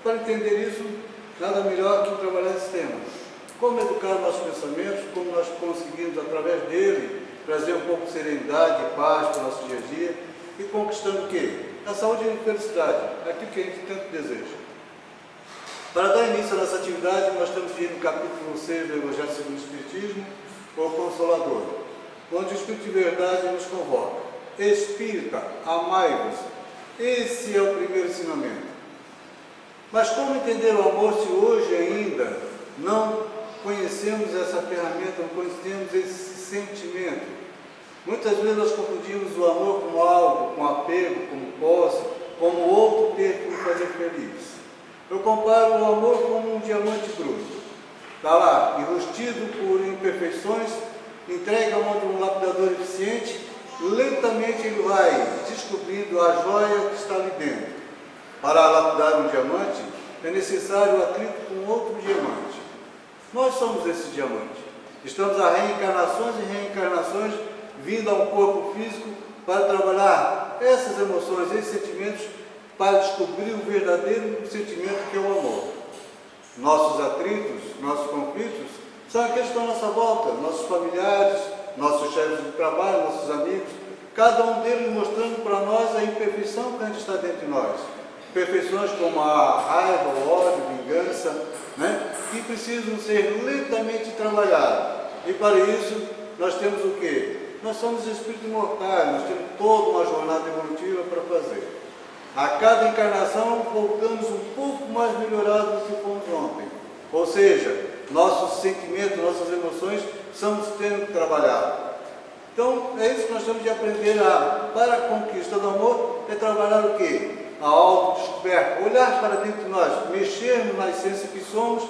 Para entender isso, nada melhor que trabalhar esse tema. Como educar nossos pensamentos, como nós conseguimos, através dele, trazer um pouco de serenidade e paz para o nosso dia a dia e conquistando o quê? A saúde e a felicidade, aquilo que a gente tanto deseja. Para dar início a nossa atividade, nós estamos no capítulo 6 do Evangelho segundo o Espiritismo, o Consolador, onde o Espírito de Verdade nos convoca. Espírita, amai-vos. Esse é o primeiro ensinamento. Mas como entender o amor se hoje ainda não conhecemos essa ferramenta, não conhecemos esse sentimento? Muitas vezes nós confundimos o amor com algo, com apego, como posse, como outro ter que nos fazer feliz. Eu comparo o amor como um diamante bruto. Está lá, enrustido por imperfeições, entregue à mão de um lapidador eficiente, lentamente ele vai descobrindo a joia que está ali dentro. Para lapidar um diamante, é necessário o atrito com outro diamante. Nós somos esse diamante. Estamos a reencarnações e reencarnações, vindo a um corpo físico para trabalhar essas emoções, esses sentimentos, para descobrir o verdadeiro sentimento que é o amor. Nossos atritos, nossos conflitos, são aqueles que estão à nossa volta, nossos familiares, nossos chefes de trabalho, nossos amigos, cada um deles mostrando para nós a imperfeição que ainda está dentro de nós. Perfeições como a raiva, o ódio, a vingança, que precisam ser lentamente trabalhadas. E para isso, nós temos o quê? Nós somos espíritos imortais, nós temos toda uma jornada evolutiva para fazer. A cada encarnação, voltamos um pouco mais melhorados do que fomos ontem. Ou seja, nossos sentimentos, nossas emoções, estamos tendo que trabalhar. Então, é isso que nós temos de aprender para a conquista do amor, é trabalhar o quê? A autodescoberta, olhar para dentro de nós, mexermos na essência que somos,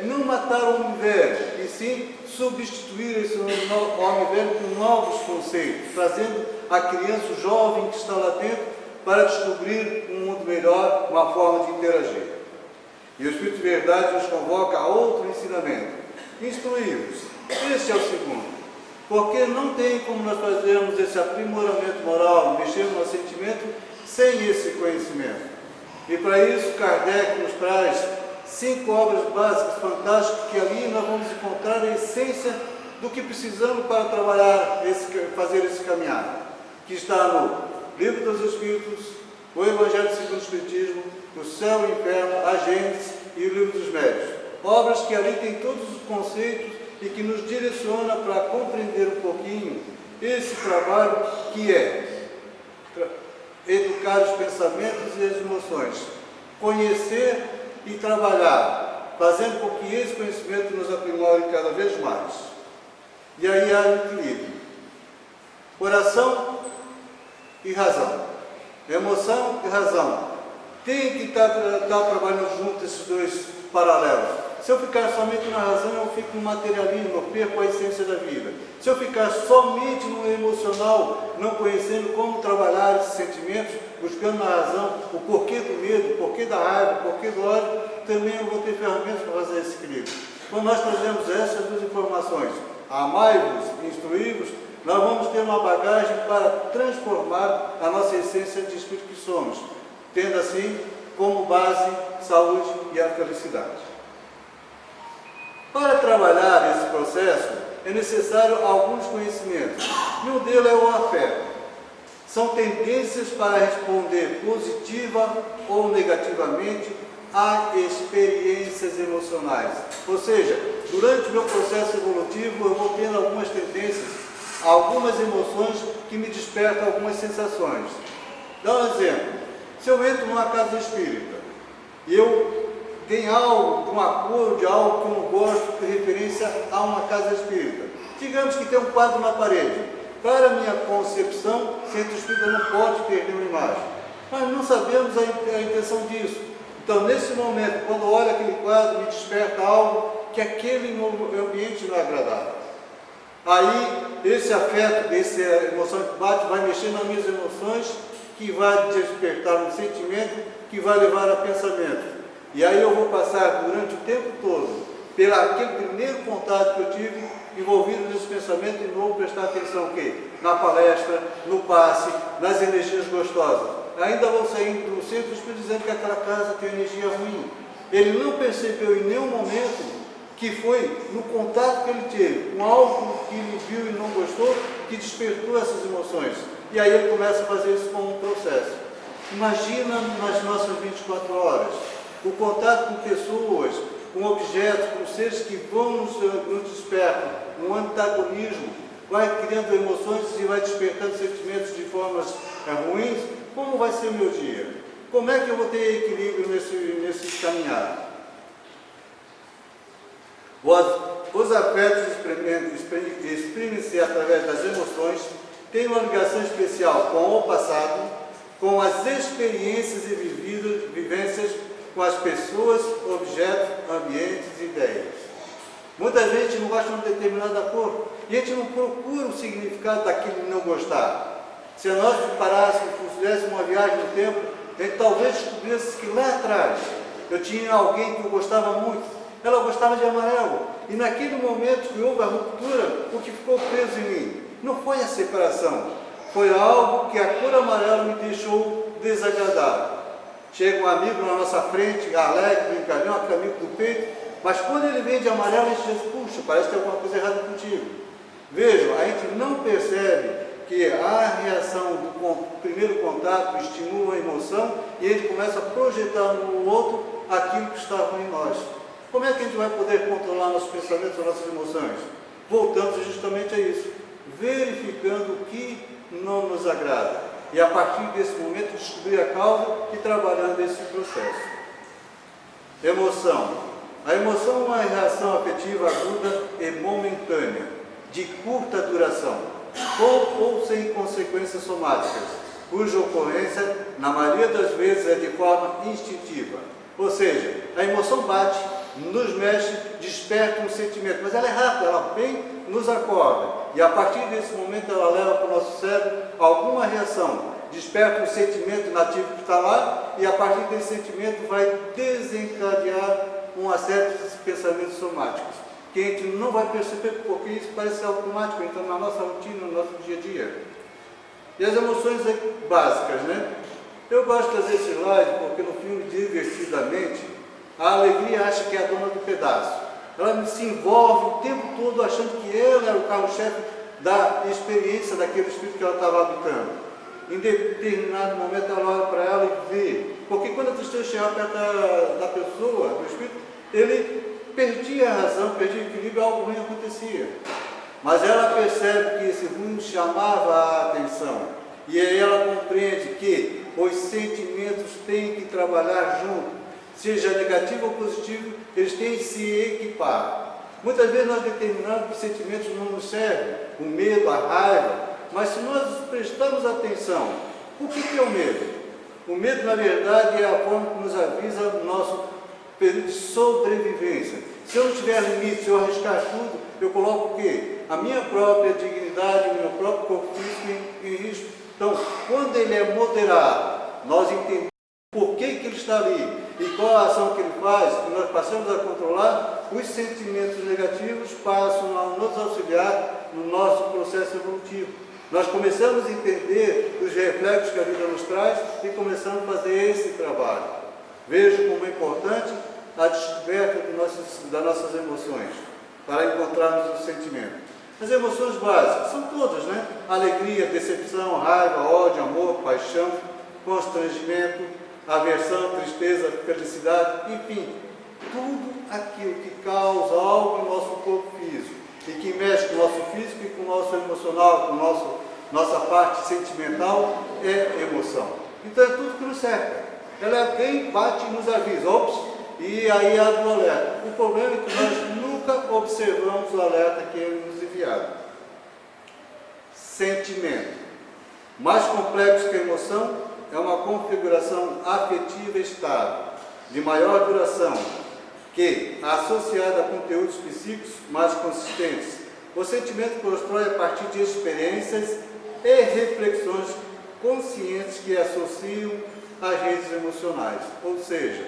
não matar o homem velho, e sim substituir esse homem velho com novos conceitos, trazendo a criança, o jovem que está lá dentro, para descobrir um mundo melhor, uma forma de interagir. E o Espírito de Verdade nos convoca a outro ensinamento. Instruí-vos. Este é o segundo. Porque não tem como nós fazermos esse aprimoramento moral, mexer no sentimento, sem esse conhecimento. E para isso, Kardec nos traz 5 obras básicas fantásticas, que ali nós vamos encontrar a essência do que precisamos para trabalhar, fazer esse caminhar. Que está no Livro dos Espíritos, o Evangelho segundo o Espiritismo, o Céu e o Inferno, a Gênesis e o Livro dos Médiuns. Obras que ali tem todos os conceitos e que nos direciona para compreender um pouquinho esse trabalho que é educar os pensamentos e as emoções, conhecer e trabalhar, fazendo com que esse conhecimento nos aprimore cada vez mais. E aí há o equilíbrio. Coração e razão, emoção e razão, tem que estar trabalhando junto esses dois paralelos. Se eu ficar somente na razão, eu fico no materialismo, eu perco a essência da vida. Se eu ficar somente no emocional, não conhecendo como trabalhar esses sentimentos, buscando na razão o porquê do medo, o porquê da raiva, o porquê do ódio, também eu vou ter ferramentas para fazer esse equilíbrio. Quando nós trazemos essas duas informações, amai-vos, instruí-vos, nós vamos ter uma bagagem para transformar a nossa essência de espírito que somos, tendo assim como base saúde e a felicidade. Para trabalhar esse processo, é necessário alguns conhecimentos. E um deles é o afeto. São tendências para responder positiva ou negativamente a experiências emocionais. Ou seja, durante o meu processo evolutivo, eu vou tendo algumas tendências, algumas emoções que me despertam algumas sensações. Dá um exemplo. Se eu entro numa casa espírita e eu tenho algo, uma cor de algo que eu não gosto, de referência a uma casa espírita, digamos que tem um quadro na parede. Para a minha concepção, centro espírita não pode ter nenhuma imagem. Mas não sabemos a intenção disso. Então, nesse momento, quando olho aquele quadro, me desperta algo que aquele ambiente não é agradável. Aí, esse afeto, essa emoção que bate, vai mexer nas minhas emoções, que vai despertar um sentimento, que vai levar a pensamento. E aí eu vou passar durante o tempo todo, pelo aquele primeiro contato que eu tive, envolvido nesse pensamento, e não vou prestar atenção o quê? Na palestra, no passe, nas energias gostosas. ainda vão sair do centro espírita dizendo que aquela casa tem energia ruim. Ele não percebeu em nenhum momento que foi no contato que ele teve com algo que ele viu e não gostou, que despertou essas emoções. E aí ele começa a fazer isso como um processo. Imagina nas nossas 24 horas, o contato com pessoas, com objetos, com seres que vão nos despertam, um antagonismo, vai criando emoções e vai despertando sentimentos de formas ruins. Como vai ser meu dia? Como é que eu vou ter equilíbrio nesse caminhar? Os afetos exprimem-se através das emoções, têm uma ligação especial com o passado, com as experiências e vivências, com as pessoas, objetos, ambientes e ideias. Muita gente não gosta de uma determinada cor, e a gente não procura o significado daquilo que não gostar. Se nós parássemos, fizéssemos uma viagem no tempo, a gente talvez descobrisse que lá atrás eu tinha alguém que eu gostava muito, ela gostava de amarelo, e naquele momento que houve a ruptura, o que ficou preso em mim não foi a separação, foi algo que a cor amarela me deixou desagradável. Chega um amigo na nossa frente, alegre, brincalhão, amigo do peito, mas quando ele vem de amarelo, a gente diz, puxa, parece que tem alguma coisa errada contigo. Vejam, a gente não percebe que a reação do primeiro contato estimula a emoção e a gente começa a projetar no outro aquilo que estava em nós. Como é que a gente vai poder controlar nossos pensamentos, nossas emoções? Voltamos justamente a isso, verificando o que não nos agrada. E a partir desse momento descobrir a causa e trabalhando esse processo. Emoção. A emoção é uma reação afetiva aguda e momentânea, de curta duração, com ou sem consequências somáticas, cuja ocorrência, na maioria das vezes, é de forma instintiva. Ou seja, a emoção bate, nos mexe, desperta um sentimento, mas ela é rápida, ela vem, nos acorda, e a partir desse momento ela leva para o nosso cérebro alguma reação, desperta um sentimento nativo que está lá, e a partir desse sentimento vai desencadear uma série de pensamentos somáticos, que a gente não vai perceber, porque isso parece ser automático, então na nossa rotina, no nosso dia a dia. E as emoções básicas, né? Eu gosto de fazer esse slide porque no filme Divertidamente, a alegria acha que é a dona do pedaço. Ela se envolve o tempo todo achando que ela é o carro-chefe da experiência daquele espírito que ela estava habitando. Em determinado momento ela olha para ela e vê. Porque quando a tristeza chegava perto da pessoa, do espírito, ele perdia a razão, perdia o equilíbrio, algo ruim acontecia. Mas ela percebe que esse ruim chamava a atenção. E aí ela compreende que os sentimentos têm que trabalhar junto. Seja negativo ou positivo, eles têm que se equipar. Muitas vezes nós determinamos que sentimentos não nos servem, o medo, a raiva, mas se nós prestarmos atenção, o que é o medo? O medo, na verdade, é a forma que nos avisa o nosso período de sobrevivência. Se eu não tiver limite, se eu arriscar tudo, eu coloco o quê? A minha própria dignidade, o meu próprio corpo físico em risco. Então, quando ele é moderado, nós entendemos por que ele está ali e qual a ação que ele faz, e nós passamos a controlar, os sentimentos negativos passam a nos auxiliar no nosso processo evolutivo. Nós começamos a entender os reflexos que a vida nos traz e começamos a fazer esse trabalho. Vejo como é importante a descoberta das nossas emoções, para encontrarmos o sentimento. As emoções básicas são todas, né? Alegria, decepção, raiva, ódio, amor, paixão, constrangimento, aversão, tristeza, felicidade, enfim, tudo aquilo que causa algo no nosso corpo físico e que mexe com o nosso físico e com o nosso emocional, com nossa parte sentimental, é emoção. Então é tudo que nos cerca. Ela é quem bate e nos avisa, ops, e aí abre o alerta. O problema é que nós nunca observamos o alerta que é nos enviado. Sentimento. Mais complexo que a emoção, é uma configuração afetiva estável, de maior duração, que, associada a conteúdos psíquicos mais consistentes, o sentimento constrói a partir de experiências e reflexões conscientes que associam às redes emocionais. Ou seja,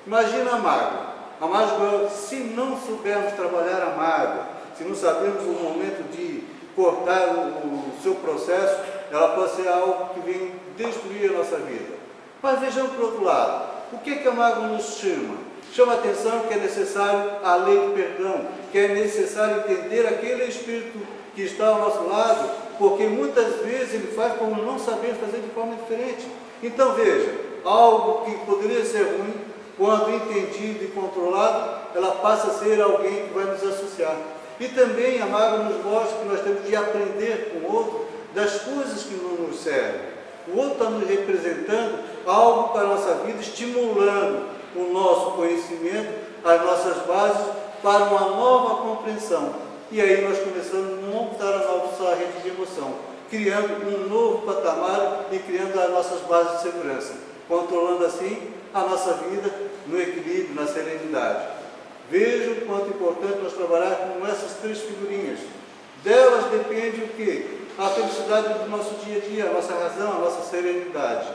imagina a mágoa. A mágoa, se não soubermos trabalhar a mágoa, se não sabermos o momento de cortar o seu processo, ela pode ser algo que vem destruir a nossa vida. Mas vejamos por outro lado, o que a mágoa nos chama? Chama a atenção que é necessário a lei do perdão, que é necessário entender aquele espírito que está ao nosso lado, porque muitas vezes ele faz como não saber fazer de forma diferente. Então veja, algo que poderia ser ruim, quando entendido e controlado, ela passa a ser alguém que vai nos associar. E também a mágoa nos mostra que nós temos de aprender com o outro das coisas que não nos servem. O outro está nos representando algo para a nossa vida, estimulando o nosso conhecimento, as nossas bases, para uma nova compreensão. E aí nós começamos a montar a nossa rede de emoção, criando um novo patamar e criando as nossas bases de segurança, controlando assim a nossa vida no equilíbrio, na serenidade. Veja o quanto é importante nós trabalhar com essas três figurinhas. Delas depende o quê? A felicidade do nosso dia a dia, a nossa razão, a nossa serenidade.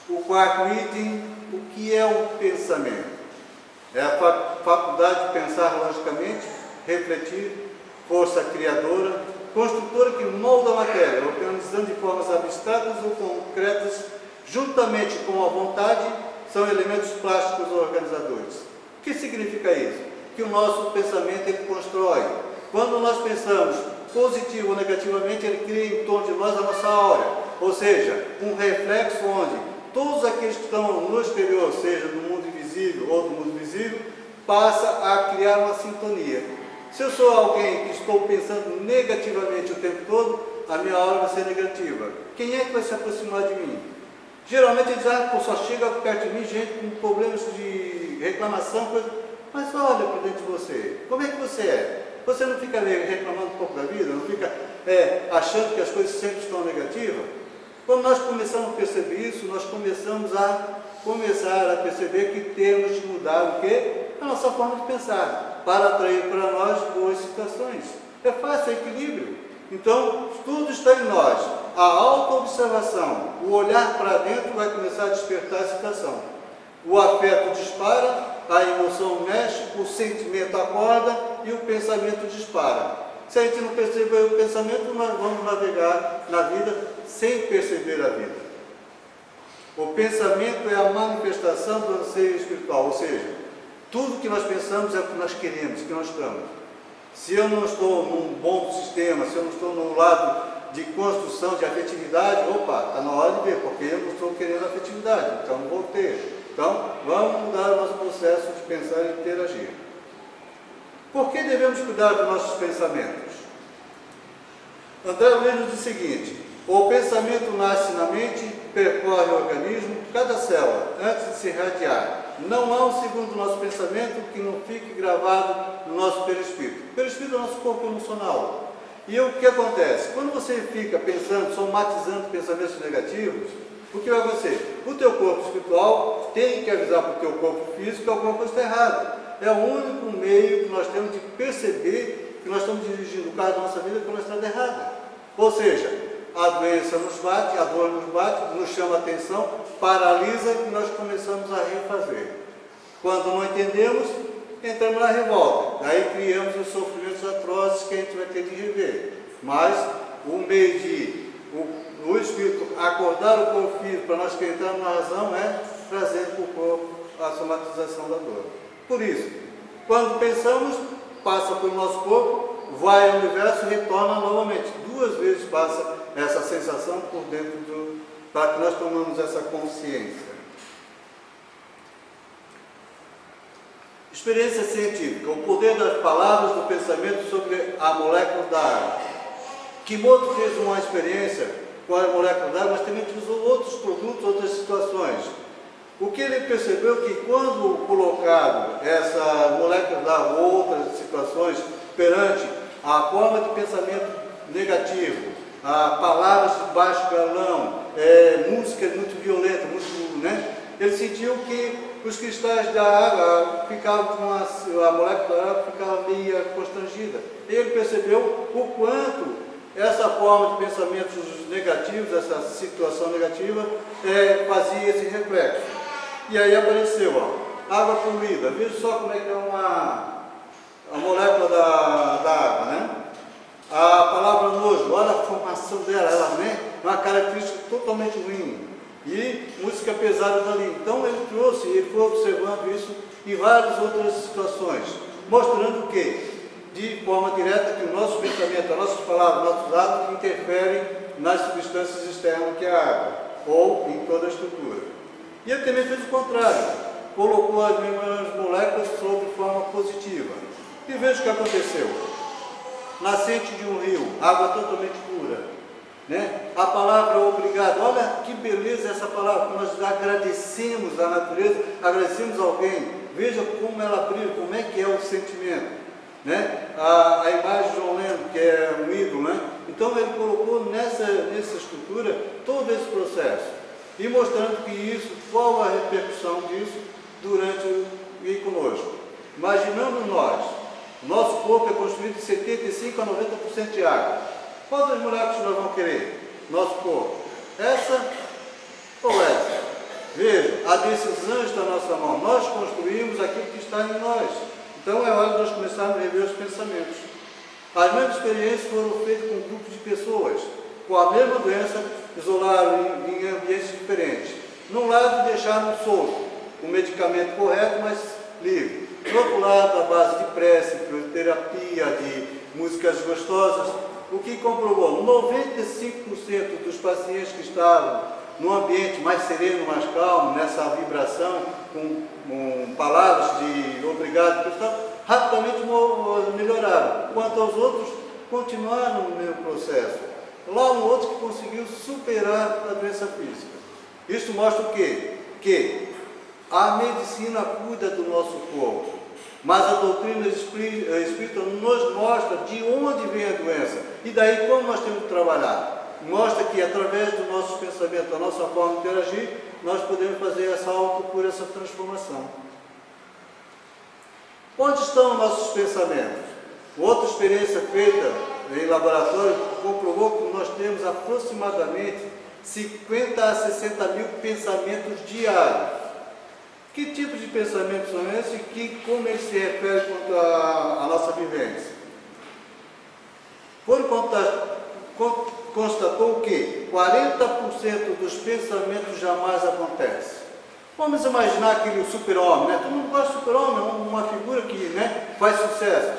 O quarto item, o que é o pensamento? É a faculdade de pensar logicamente, refletir, força criadora, construtora que molda a matéria, organizando de formas abstratas ou concretas, juntamente com a vontade, são elementos plásticos organizadores. O que significa isso? Que o nosso pensamento ele constrói. Quando nós pensamos positivo ou negativamente, ele cria em torno de nós a nossa aura, ou seja, um reflexo onde todos aqueles que estão no exterior, seja no mundo invisível ou do mundo visível, passa a criar uma sintonia. Se eu sou alguém que estou pensando negativamente o tempo todo, a minha aura vai ser negativa. Quem é que vai se aproximar de mim? Geralmente eles dizem, só chega perto de mim gente com problemas de reclamação, coisa. Mas olha para dentro de você, como é que você é? Você não fica reclamando um pouco da vida? Não fica achando que as coisas sempre estão negativas? Quando nós começamos a perceber isso, nós começamos a perceber que temos de mudar o quê? A nossa forma de pensar, para atrair para nós boas situações. É fácil, é equilíbrio. Então, tudo está em nós. A autoobservação, o olhar para dentro vai começar a despertar a situação. O afeto dispara, a emoção mexe, o sentimento acorda e o pensamento dispara. Se a gente não perceber o pensamento, nós vamos navegar na vida sem perceber a vida. O pensamento é a manifestação do anseio espiritual, ou seja, tudo que nós pensamos é o que nós queremos, que nós estamos. Se eu não estou num bom sistema, se eu não estou num lado de construção, de afetividade, opa, está na hora de ver, porque eu não estou querendo afetividade, então não vou ter. Então, vamos mudar o nosso processo de pensar e interagir. Por que devemos cuidar dos nossos pensamentos? André Luiz nos diz o seguinte: o pensamento nasce na mente, percorre o organismo, cada célula, antes de se irradiar. Não há um segundo do nosso pensamento que não fique gravado no nosso perispírito. O perispírito é o nosso corpo emocional. E o que acontece? Quando você fica pensando, somatizando pensamentos negativos, o que vai acontecer? O teu corpo espiritual tem que avisar para o teu corpo físico que alguma coisa está errada. É o único meio que nós temos de perceber que nós estamos dirigindo o carro da nossa vida pela estrada errada. Ou seja, a doença nos bate, a dor nos bate, nos chama a atenção, paralisa e nós começamos a refazer. Quando não entendemos, entramos na revolta. Daí criamos os sofrimentos atrozes que a gente vai ter de rever. Mas o meio de o espírito acordar o corpo físico para nós que entramos na razão é trazer para o corpo a somatização da dor. Por isso, quando pensamos, passa pelo nosso corpo, vai ao universo e retorna novamente. 2 vezes passa essa sensação por dentro para que nós tomamos essa consciência. Experiência científica, o poder das palavras do pensamento sobre a molécula da água. Kimoto fez uma experiência com a molécula da água, mas também utilizou outros produtos, outras situações. O que ele percebeu que quando colocado essa molécula da água ou outras situações perante a forma de pensamento negativo, a palavras de baixo galão, música muito violenta, ele sentiu que os cristais da água ficavam com a molécula da água ficava meio constrangida. Ele percebeu o quanto essa forma de pensamentos negativos, essa situação negativa, fazia esse reflexo. E aí apareceu, água poluída. Veja só como é que é a molécula da água, né? A palavra nojo, olha a formação dela, ela, né, é uma característica totalmente ruim. E música pesada dali. Então ele trouxe, ele foi observando isso em várias outras situações, mostrando que, de forma direta, que o nosso pensamento, as nossas palavras, nossos atos interferem nas substâncias externas que é a água, ou em toda a estrutura. E ele também fez o contrário, colocou as mesmas moléculas sob forma positiva. E veja o que aconteceu. Nascente de um rio, água totalmente pura. Né? A palavra obrigado, olha que beleza essa palavra, nós agradecemos a natureza, agradecemos alguém, veja como ela brilha, como é que é o sentimento, né? A imagem de João Lendo, que é um ídolo, né? Então ele colocou nessa estrutura todo esse processo, e mostrando que isso, qual a repercussão disso durante e conosco. Imaginamos nós, nosso corpo é construído de 75 a 90% de água. Quantas moléculas nós vamos querer? Nosso corpo. Essa ou essa? Veja, a decisão está na nossa mão. Nós construímos aquilo que está em nós. Então é hora de nós começarmos a rever os pensamentos. As mesmas experiências foram feitas com grupos de pessoas, com a mesma doença, isolaram em ambientes diferentes. Num lado deixaram solto, o medicamento correto, mas livre. Do outro lado, a base de prece, de terapia, de músicas gostosas. O que comprovou? 95% dos pacientes que estavam num ambiente mais sereno, mais calmo, nessa vibração, com palavras de obrigado, rapidamente melhoraram. Quanto aos outros, continuaram no mesmo processo. Lá um outro que conseguiu superar a doença física. Isso mostra o quê? Que a medicina cuida do nosso corpo, mas a doutrina espírita nos mostra de onde vem a doença. E daí como nós temos que trabalhar? Mostra que através do nosso pensamento, da nossa forma de interagir, nós podemos fazer essa autocura, essa transformação. Onde estão nossos pensamentos? Outra experiência feita em laboratório comprovou que nós temos aproximadamente 50 a 60 mil pensamentos diários. Que tipo de pensamentos são esses e como eles se referem quanto à nossa vivência? Constatou que 40% dos pensamentos jamais acontecem. Vamos imaginar aquele super-homem, né? Todo mundo gosta de super-homem, é uma figura que, né, faz sucesso.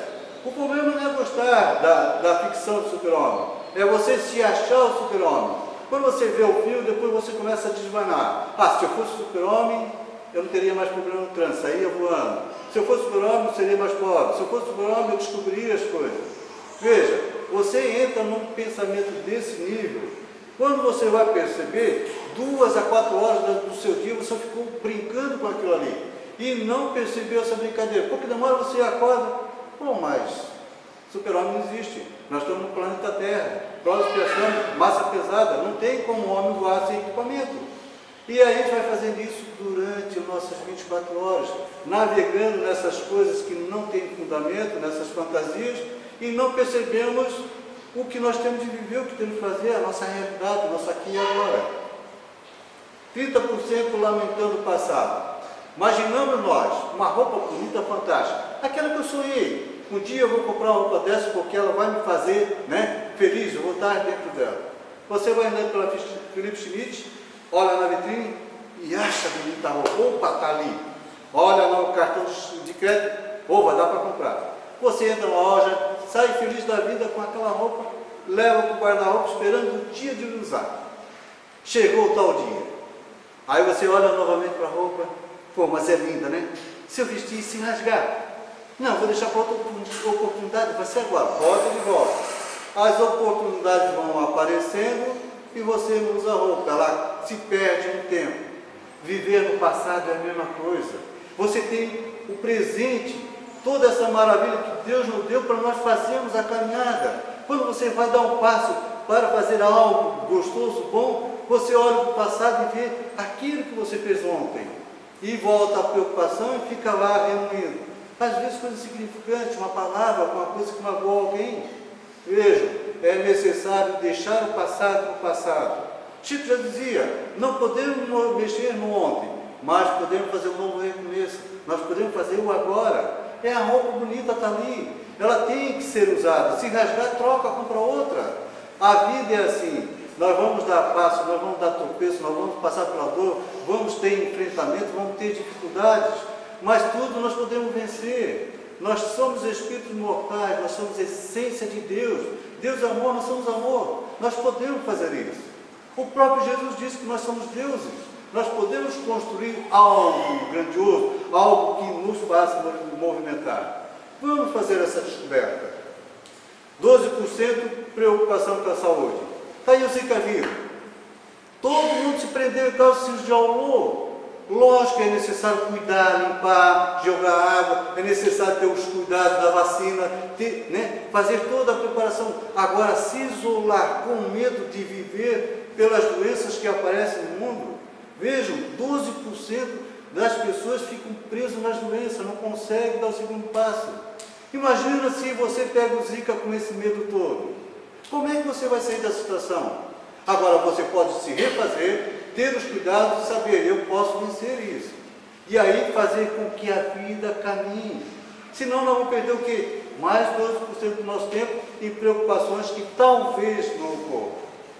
O problema não é gostar da ficção do super-homem, é você se achar o super-homem. Quando você vê o filme, depois você começa a desvanar. Ah, se eu fosse super-homem, eu não teria mais problema no trânsito, saía voando. Se eu fosse super-homem, eu seria mais pobre. Se eu fosse super-homem, eu descobriria as coisas. Veja, você entra num pensamento desse nível, quando você vai perceber, 2 a 4 horas do seu dia, você ficou brincando com aquilo ali. E não percebeu essa brincadeira. Porque demora você acorda, pô, mas super-homem não existe. Nós estamos no planeta Terra, próximo pensando, massa pesada, não tem como o homem voar sem equipamento. E a gente vai fazendo isso durante nossas 24 horas, navegando nessas coisas que não têm fundamento, nessas fantasias, e não percebemos o que nós temos de viver, o que temos de fazer, a nossa realidade, o nosso aqui e agora. 30% lamentando o passado. Imaginamos nós, uma roupa bonita, fantástica, aquela que eu sonhei. Um dia eu vou comprar uma roupa dessa porque ela vai me fazer, né, feliz, eu vou estar dentro dela. Você vai andando pela Philip Schmidt, olha na vitrine e acha bonita a roupa. Opa, está ali. Olha no cartão de crédito, opa, dá para comprar. Você entra na loja, sai feliz da vida com aquela roupa, leva para o guarda-roupa esperando o dia de usar. Chegou o tal dia. Aí você olha novamente para a roupa, pô, mas é linda, né? Se eu vestir sem rasgar, não, vou deixar para outra oportunidade, vai ser agora, bota de volta. As oportunidades vão aparecendo e você não usa a roupa, ela se perde no tempo. Viver no passado é a mesma coisa. Você tem o presente, toda essa maravilha que Deus nos deu para nós fazermos a caminhada. Quando você vai dar um passo para fazer algo gostoso, bom, você olha para o passado e vê aquilo que você fez ontem. E volta à preocupação e fica lá reunindo. Às vezes coisa insignificante, uma palavra, alguma coisa que magoou alguém. Veja, é necessário deixar o passado no passado. Chico já dizia, não podemos mexer no ontem, mas podemos fazer um novo recomeço. Nós podemos fazer o agora. É a roupa bonita, está ali. ela tem que ser usada. Se rasgar, troca, compra outra. A vida é assim. Nós vamos dar passo, nós vamos dar tropeço, nós vamos passar pela dor, vamos ter enfrentamento, vamos ter dificuldades, mas tudo nós podemos vencer. Nós somos espíritos mortais, nós somos a essência de Deus. Deus é amor, nós somos amor. Nós podemos fazer isso. O próprio Jesus disse que nós somos deuses. Nós podemos construir algo grandioso, algo que nos faça movimentar. Vamos fazer essa descoberta. 12% preocupação com a saúde. Está aí o Zika vírus. Todo mundo se prendeu em causa de isolou. Lógico que é necessário cuidar, limpar, jogar água, é necessário ter os cuidados da vacina, fazer toda a preparação. Agora, se isolar com medo de viver pelas doenças que aparecem no mundo, vejam, 12% das pessoas ficam presas nas doenças, não conseguem dar o segundo passo. Imagina se você pega o Zika com esse medo todo. Como é que você vai sair da situação? Agora você pode se refazer, ter os cuidados de saber, eu posso vencer isso. E aí fazer com que a vida caminhe. Senão nós vamos perder o quê? Mais 12% do nosso tempo em preocupações que talvez não ocorram.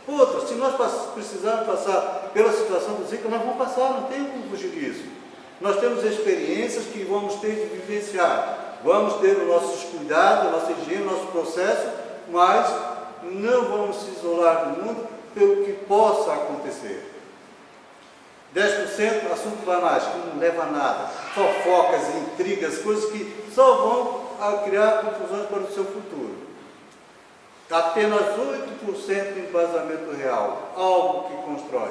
Outra, se nós precisarmos passar pela situação do Zika, nós vamos passar, não tem como fugir disso. Nós temos experiências que vamos ter de vivenciar. Vamos ter os nossos cuidados, a nossa higiene, o nosso processo, mas não vamos se isolar do mundo pelo que possa acontecer. 10% assuntos banais, que não leva a nada, fofocas, intrigas, coisas que só vão criar confusões para o seu futuro. Apenas 8% embasamento real, algo que constrói.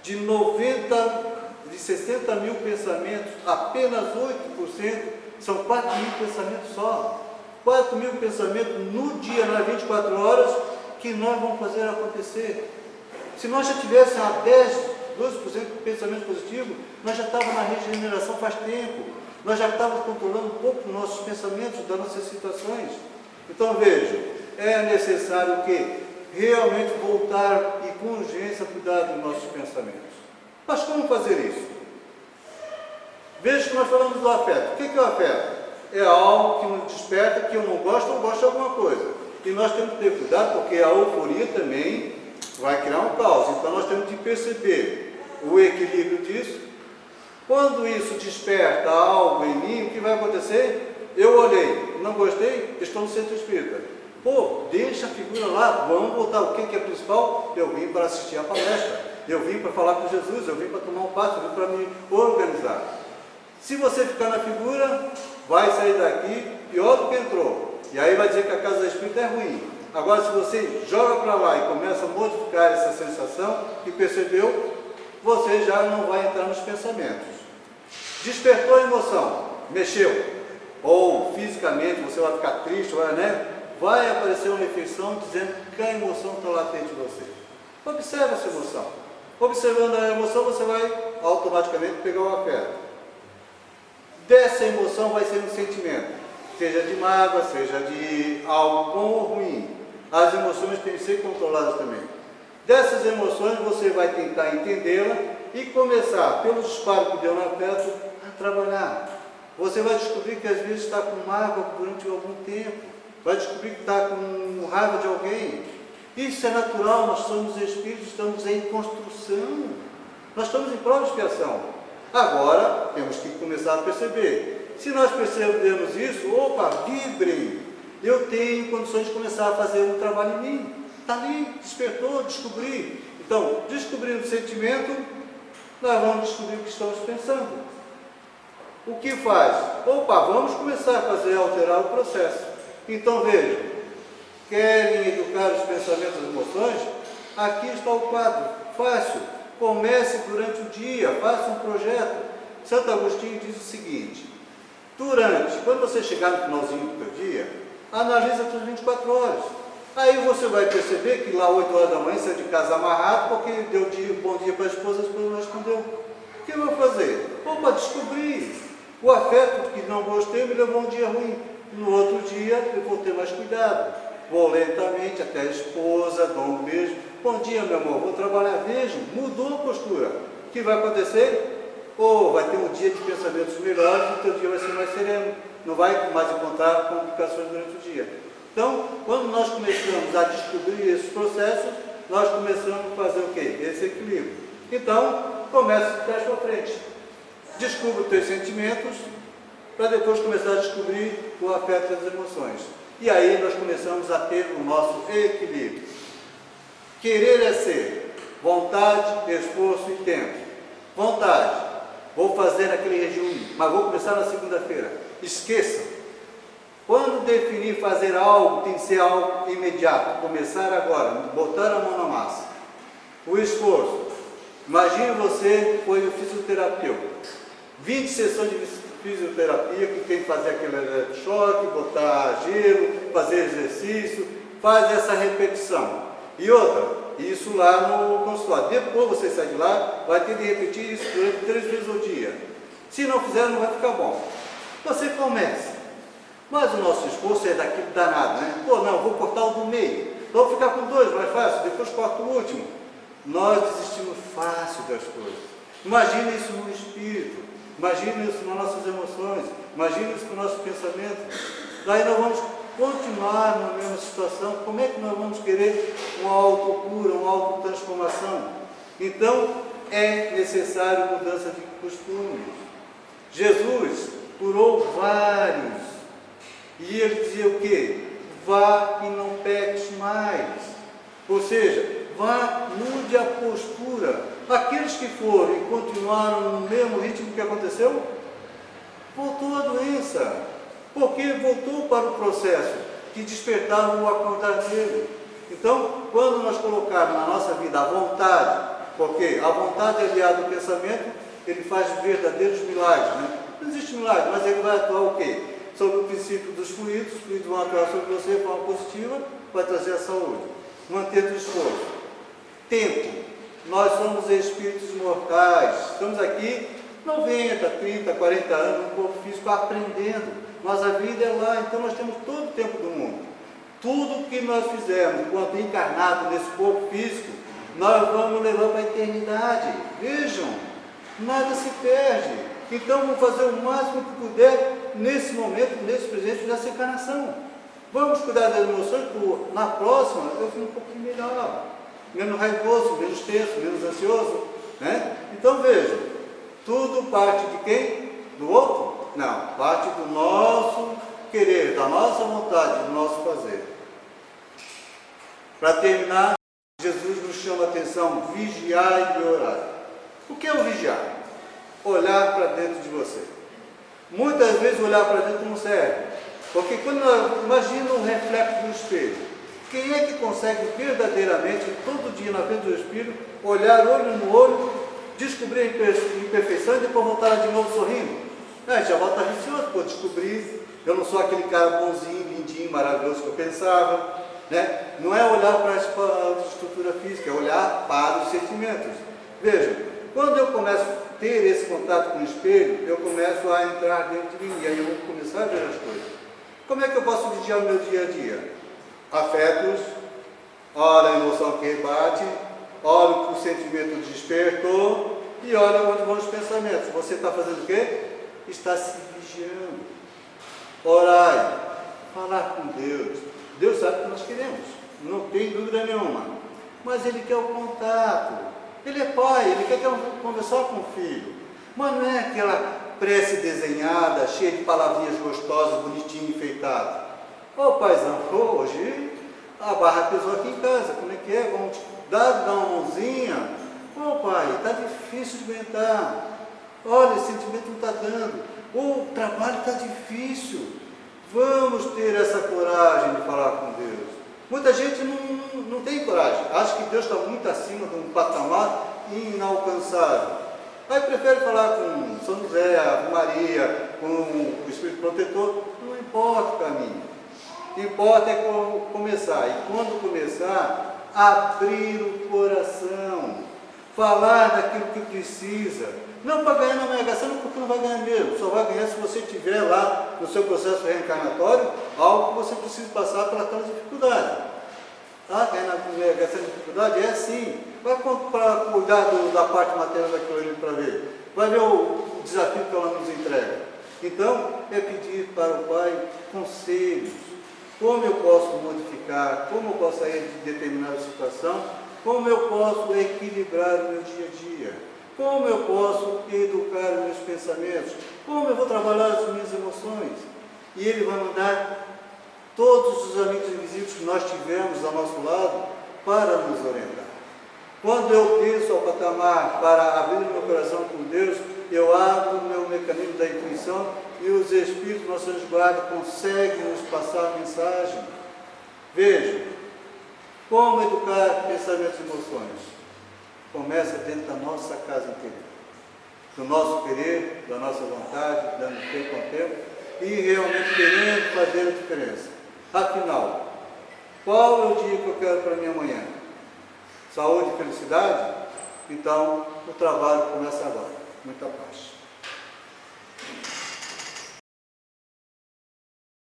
De 60 mil pensamentos, apenas 8% são 4 mil pensamentos só. 4 mil pensamentos no dia, nas 24 horas, que nós vamos fazer acontecer. Se nós já tivéssemos a 12% de pensamento positivo, nós já estávamos na regeneração faz tempo. Nós já estávamos controlando um pouco nossos pensamentos, das nossas situações. Então vejam, é necessário que realmente voltar e com urgência cuidar dos nossos pensamentos. Mas como fazer isso? Veja que nós falamos do afeto. O que é o afeto? É algo que nos desperta, que eu não gosto ou gosto de alguma coisa. E nós temos que ter cuidado, porque a euforia também vai criar um caos. Então nós temos que perceber o equilíbrio disso. Quando isso desperta algo em mim, o que vai acontecer? Eu olhei, não gostei, estou no centro espírita. Pô, deixa a figura lá, vamos voltar. O que é principal? Eu vim para assistir a palestra, eu vim para falar com Jesus, eu vim para tomar um passo, eu vim para me organizar. Se você ficar na figura, vai sair daqui pior do que entrou. E aí vai dizer que a casa da espírita é ruim. Agora, se você joga para lá e começa a modificar essa sensação que percebeu, você já não vai entrar nos pensamentos. Despertou a emoção, mexeu, ou fisicamente você vai ficar triste, vai aparecer uma reflexão dizendo que a emoção está latente em você. Observe essa emoção. Observando a emoção, você vai automaticamente pegar o afeto. Dessa emoção vai ser um sentimento, seja de mágoa, seja de algo bom ou ruim. As emoções têm que ser controladas também. Dessas emoções você vai tentar entendê-la e começar, pelo disparo que deu no afeto, a trabalhar. Você vai descobrir que às vezes está com mágoa durante algum tempo, vai descobrir que está com raiva de alguém. Isso é natural, nós somos espíritos, estamos em construção, nós estamos em prova de expiação. Agora, temos que começar a perceber. Se nós percebemos isso, vibrem. Eu tenho condições de começar a fazer um trabalho em mim. Está ali, despertou, descobri. Então, descobrindo o sentimento, nós vamos descobrir o que estamos pensando. O que faz? Vamos começar a fazer, alterar o processo. Então, vejam, querem educar os pensamentos e as emoções? Aqui está o quadro, fácil. Comece durante o dia, faça um projeto. Santo Agostinho diz o seguinte: quando você chegar no finalzinho do teu dia, analisa as 24 horas. Aí você vai perceber que lá 8 horas da manhã saiu de casa amarrado, porque deu bom dia para a esposa não respondeu. O que eu vou fazer? Descobrir. O afeto que não gostei me levou um dia ruim. No outro dia eu vou ter mais cuidado. Vou lentamente até a esposa, dou um beijo. Bom dia, meu amor, vou trabalhar. Vejam, mudou a postura. O que vai acontecer? Vai ter um dia de pensamentos melhores, o teu dia vai ser mais sereno, não vai mais encontrar complicações durante o dia. Então, quando nós começamos a descobrir esses processos, nós começamos a fazer o quê? Esse equilíbrio. Então, começa de trás para frente. Descubra os teus sentimentos, para depois começar a descobrir o afeto e as emoções. E aí nós começamos a ter o nosso equilíbrio. Querer é ser. Vontade, esforço e tempo. Vontade. Vou fazer naquele regime, mas vou começar na segunda-feira. Esqueça. Quando definir fazer algo, tem que ser algo imediato. Começar agora, botar a mão na massa. O esforço. Imagine você foi o fisioterapeuta. 20 sessões de fisioterapia, que tem que fazer aquele choque, botar gelo, fazer exercício, faz essa repetição. E outra, isso lá no consultório. Depois você sai de lá, vai ter de repetir isso durante 3 vezes ao dia. Se não fizer, não vai ficar bom. Você começa. Mas o nosso esforço é daquilo danado, né? Pô, não, vou cortar o do meio. Então vou ficar com 2, mais fácil, depois corto o último. Nós desistimos fácil das coisas. Imagina isso no espírito. Imagina isso nas nossas emoções. Imagina isso com o nosso pensamento. Daí nós vamos continuar na mesma situação. Como é que nós vamos querer uma autocura, uma autotransformação? Então, é necessário mudança de costumes. Jesus curou vários. E ele dizia o quê? Vá e não peques mais. Ou seja, vá, mude a postura. Aqueles que foram e continuaram no mesmo ritmo que aconteceu, voltou a doença. Porque voltou para o processo que despertava o acordar dele. Então, quando nós colocarmos na nossa vida a vontade, porque a vontade é aliada ao pensamento, ele faz verdadeiros milagres, né? Não existe milagre, mas ele vai atuar o quê? Sobre o princípio dos fluidos, os fluidos vão atuar sobre você de forma positiva, vai trazer a saúde. Mantendo o esforço. Tempo. Nós somos espíritos mortais. Estamos aqui 90, 30, 40 anos no corpo físico aprendendo. Mas a vida é lá, então nós temos todo o tempo do mundo. Tudo que nós fizermos enquanto encarnado nesse corpo físico, nós vamos levar para a eternidade. Vejam, nada se perde. Então vamos fazer o máximo que puder nesse momento, nesse presente dessa encarnação. Vamos cuidar das emoções, porque na próxima eu fico um pouquinho melhor, menos raivoso, menos tenso, menos ansioso, né? Então vejam, tudo parte de quem? Do outro? Não, parte do nosso querer, da nossa vontade, do nosso fazer. Para terminar, Jesus nos chama a atenção, vigiai e orai. O que é o vigiar? Olhar para dentro de você. Muitas vezes olhar para dentro não serve, porque quando imagina um reflexo do espelho, quem é que consegue verdadeiramente, todo dia na frente do espelho, olhar olho no olho, descobrir a imperfeição e depois voltar lá de novo sorrindo? Já volta vicioso, pô, descobrir, eu não sou aquele cara bonzinho, lindinho, maravilhoso que eu pensava, né? Não é olhar para a estrutura física, é olhar para os sentimentos. Vejam, quando eu começo a ter esse contato com o espelho, eu começo a entrar dentro de mim, e aí eu vou começar a ver as coisas. Como é que eu posso vigiar o meu dia a dia? Afetos, olha a emoção que rebate, olha o que o sentimento despertou, e olha onde vão os pensamentos. Você está fazendo o quê? Está se vigiando. Orai, falar com Deus. Deus sabe o que nós queremos, não tem dúvida nenhuma. Mas Ele quer o contato. Ele é pai, Ele quer conversar com o filho. Mas não é aquela prece desenhada, cheia de palavrinhas gostosas, bonitinha, enfeitada. Ô paizão, hoje a barra pesou aqui em casa, como é que é? Vamos dar uma mãozinha? Ô pai, está difícil de aguentar. Olha, esse sentimento não está dando. O trabalho está difícil. Vamos ter essa coragem de falar com Deus. Muita gente não tem coragem. Acha que Deus está muito acima de um patamar inalcançável. Aí prefere falar com São José, com Maria, com o Espírito Protetor. Não importa o caminho. O que importa é começar. E quando começar, abrir o coração. Falar daquilo que precisa. Não para ganhar na Mega Sena, porque não vai ganhar mesmo. Só vai ganhar se você tiver lá no seu processo reencarnatório algo que você precisa passar pelaquela dificuldade. Tá? Ganhar na Mega Sena dificuldade é assim. Vai para cuidar da parte material daquilo ali para ver. Vai ver o desafio que ela nos entrega. Então, é pedir para o Pai conselhos. Como eu posso modificar, como eu posso sair de determinada situação, como eu posso equilibrar o meu dia a dia, como eu posso educar os meus pensamentos, como eu vou trabalhar as minhas emoções. E Ele vai mandar todos os amigos invisíveis que nós tivemos ao nosso lado para nos orientar. Quando eu desço ao patamar para abrir o meu coração com Deus, eu abro o meu mecanismo da intuição e os Espíritos, nossos anjos guarda, conseguem nos passar a mensagem. Veja, como educar pensamentos e emoções? Começa dentro da nossa casa interior, do nosso querer, da nossa vontade, dando tempo ao tempo e realmente querendo fazer a diferença. Afinal, qual é o dia que eu quero para mim amanhã? Saúde e felicidade? Então, o trabalho começa agora. Muita paz.